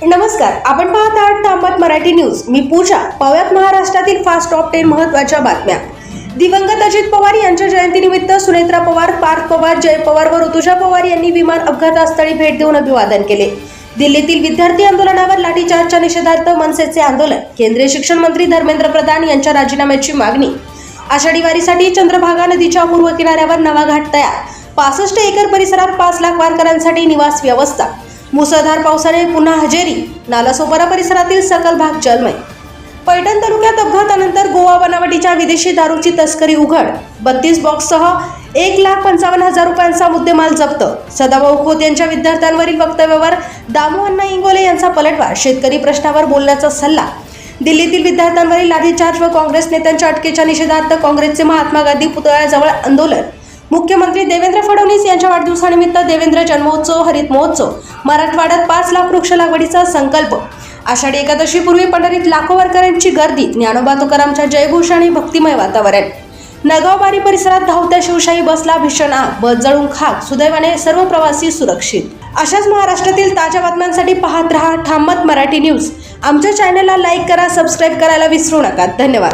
नमस्कार, आपण पाहत आहात ठामत मराठी न्यूज. मी पूजा. पाहुयात महाराष्ट्रातील फास्ट टॉप 10 महत्त्वाच्या बातम्या. दिवंगत अजित पवार यांच्या जयंतीनिमित्त सुनेत्रा पवार, पार्थ पवार, जय पवार व ऋतुजा पवार यांनी विमान अपघातस्थळी भेट देऊन अभिवादन केले. दिल्लीतील विद्यार्थी आंदोलनावर लाठीचार्जच्या निषेधार्थ मनसेचे आंदोलन. केंद्रीय शिक्षण मंत्री धर्मेंद्र प्रधान यांच्या राजीनाम्याची मागणी. आषाढी वारीसाठी चंद्रभागा नदीच्या पूर्व किनाऱ्यावर नवा घाट तयार. 65 एकर परिसरात 5 लाख वारकऱ्यांसाठी निवास व्यवस्था. मुसळधार पावसाने पुन्हा हजेरी. नालासोपारा परिसरातील सकल भाग जलमय. पैठण तालुक्यात अपघातानंतर गोवा बनावटीच्या विदेशी दारूची तस्करी उघड. 32 बॉक्ससह 1,55,000 रुपयांचा मुद्देमाल जप्त. सदाभाऊ खोत यांच्या विद्यार्थ्यांवरील वक्तव्यावर दामू अण्णा इंगोले यांचा पलटवार. शेतकरी प्रश्नावर बोलण्याचा सल्ला. दिल्लीतील विद्यार्थ्यांवरील लाठीचार्ज व काँग्रेस नेत्यांच्या अटकेच्या निषेधार्थ काँग्रेसचे महात्मा गांधी पुतळ्याजवळ आंदोलन. मुख्यमंत्री देवेंद्र फडणवीस यांच्या वाढदिवसानिमित्त देवेंद्र जन्मोत्सव, हरित महोत्सव. मराठवाड्यात 5 लाख वृक्ष लागवडीचा संकल्प. आषाढी एकादशीपूर्वी पंढरीत लाखो वारकऱ्यांची गर्दी. ज्ञानोबा तुकारामच्या जयघोष आणि भक्तिमय वातावरण. नगाव बारी परिसरात धावत्या शिवशाही बसला भीषण आग. बस जळून खाक. सुदैवाने सर्व प्रवासी सुरक्षित. अशाच महाराष्ट्रातील ताज्या बातम्यांसाठी पाहत रहा ठामत मराठी न्यूज. आमच्या चॅनलला लाईक करा, सबस्क्राईब करायला विसरू नका. धन्यवाद.